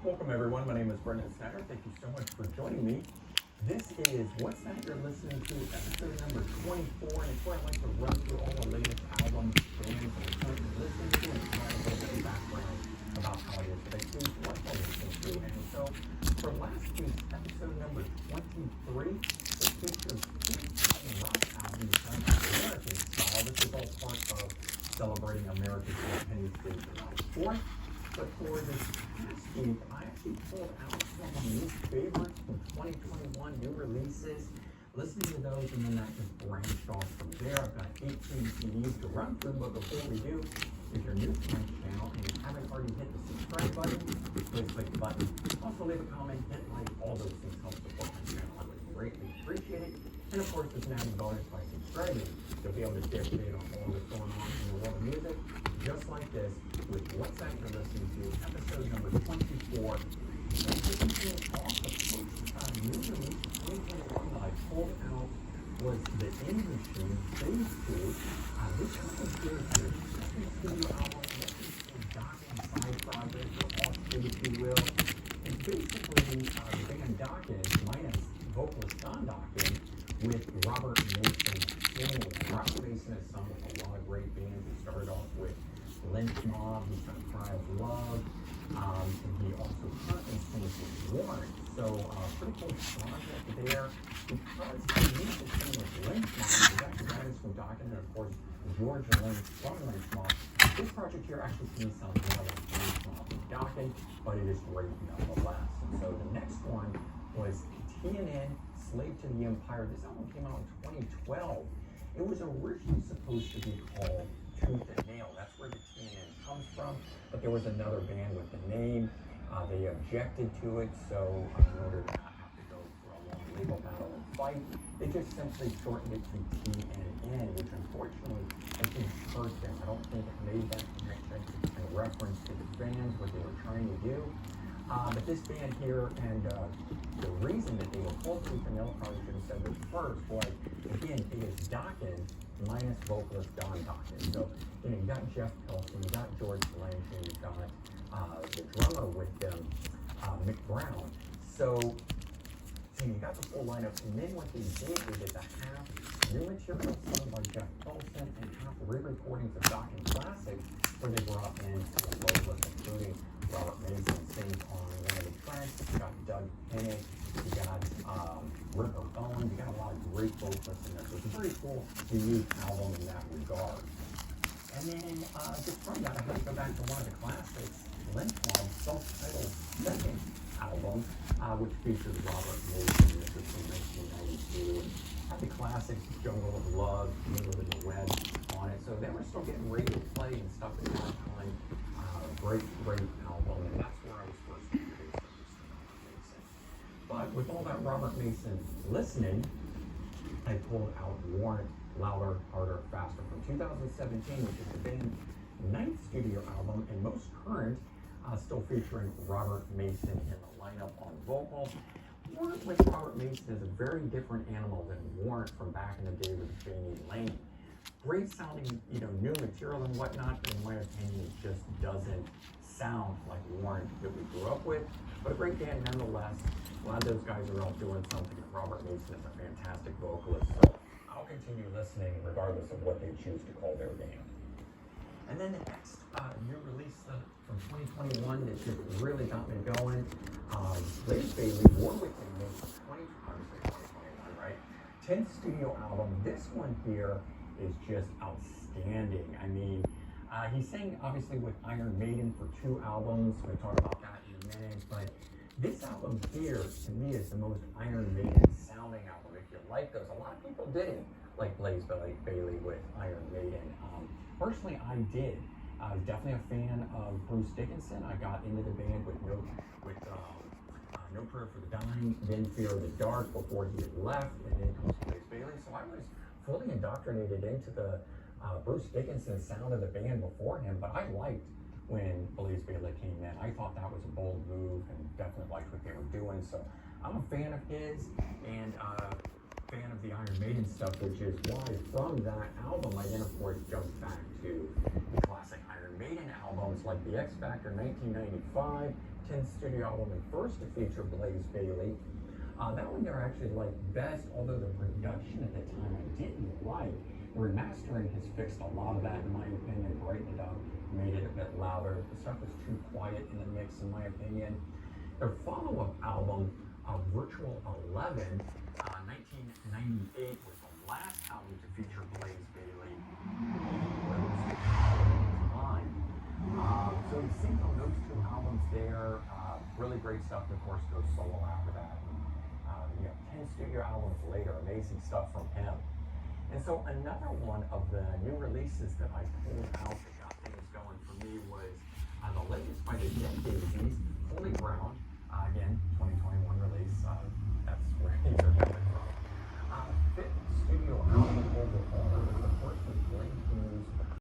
Welcome everyone, my name is Brendan Snyder. Thank you so much for joining me. This is What's That You're Listening To, episode number 24, and it's where I like to run through all the latest albums, bands, and the currently listening to, and provide a little bit of background about how it is that I choose what I'm listening to. And so, for last week's episode number 23, it features 15 rock albums done American style. This is all part of celebrating America's Independence Day July 4th. But for this past week, I actually pulled out some of my new favorites from 2021, new releases, listening to those, and then that just branched off from there. I've got 18 CDs to run through, but before we do, if you're new to my channel and you haven't already hit the subscribe button, please click the button. Also leave a comment, hit like, all those things help support my channel. I would greatly appreciate it. And of course, there's an added bonus by subscribing. You'll be able to stay up to date on all that's going on in the world of music, just like this, with What's That You're Listening To, episode number 24. And kicking off the first new release of 2021 that I pulled out was the In Machine Phase 2. This album here is their second studio album, Docking side project, or offshoot, if you will. And basically, the band Docking, minus vocalist Don Docking, with Robert Mason singing. Robert Mason has sung with a lot of great bands. He started off with Lynch Mob, he's done Cry of Love, and he also currently sings with Warren. So, pretty cool project there. Because he used to sing with Lynch Mob, he got the guys from Docking, and of course, George and Lynch from Lynch Mob. This project here actually can sound more like Lynch Mob than Docking, but it is great nonetheless. And so the next one was TNN, Slave to the Empire. This album came out in 2012. It was originally supposed to be called Tooth and Nail. That's where the TNN comes from. But there was another band with the name. They objected to it, so in order to not have to go for a long legal battle and fight, they just simply shortened it to TNN, which unfortunately I think hurt them. I don't think it made that connection and reference to the fans, what they were trying to do. But this band here, and the reason that they were called Tooth and Nail, probably should have said this first, was, again, it is Docking minus vocalist Don Docking. So, you got Jeff Pilson, you got George Lynch, and you got the drummer with them, Mick Brown. So you got the full lineup, and then what they did, they did the half new material sung by Jeff Pilson and half re-recordings of Docking classics, where they brought in some vocalists, including Robert Mason sings on one of the tracks. You got Doug Pinnick, you got Ripper Bowen, you got a lot of great vocalists in there. So it's a pretty cool, unique album in that regard. And then just from that, I had to go back to one of the classics, Lynch Mob's self-titled second album, which features Robert Mason. This is from 1992. And had the classics, Jungle of Love, Mingle in the Web on it. So they were still getting radio play and stuff at that time. Great album, and that's where I was first introduced to Robert Mason. But with all that Robert Mason listening, I pulled out Warrant, Louder, Harder, Faster from 2017, which is the band's 9th studio album and most current, still featuring Robert Mason in the lineup on vocals. Warrant with Robert Mason is a very different animal than Warrant from back in the day with Janie Lane. Great sounding, new material and whatnot, but in my opinion, it just doesn't sound like Warrant that we grew up with. But a great band nonetheless. Glad those guys are out doing something. Robert Mason is a fantastic vocalist, so I'll continue listening regardless of what they choose to call their band. And then the next new release from 2021 that just really got me going, Blaze Bayley, Warwick and Mix, 2021, right? 10th studio album. This one here is just outstanding. I mean, he sang obviously with Iron Maiden for 2 albums. We'll talk about that in a minute, but this album here, to me, is the most Iron Maiden sounding album. If you like those, a lot of people didn't like Blaze Bayley with Iron Maiden. Personally, I did. I was definitely a fan of Bruce Dickinson. I got into the band with No Prayer for the Dying, then Fear of the Dark before he had left, and then comes Blaze Bayley. So I was fully indoctrinated into the Bruce Dickinson sound of the band before him, but I liked when Blaze Bayley came in. I thought that was a bold move and definitely liked what they were doing. So I'm a fan of his, and fan of the Iron Maiden stuff, which is why from that album I then of course jumped back to the classic Iron Maiden albums like the X Factor 1995, 10th studio album, and first to feature Blaze Bayley. That one there I actually liked best, although the production at the time I didn't like. The remastering has fixed a lot of that in my opinion, brightened it up, made it a bit louder. The stuff was too quiet in the mix in my opinion. Their follow-up album, Virtual 11, 1998 was the last album to feature Blaze Bayley. So you see on those two albums there, really great stuff, and of course goes solo after that. 10 studio albums later, amazing stuff from him. And so another one of the new releases that I pulled out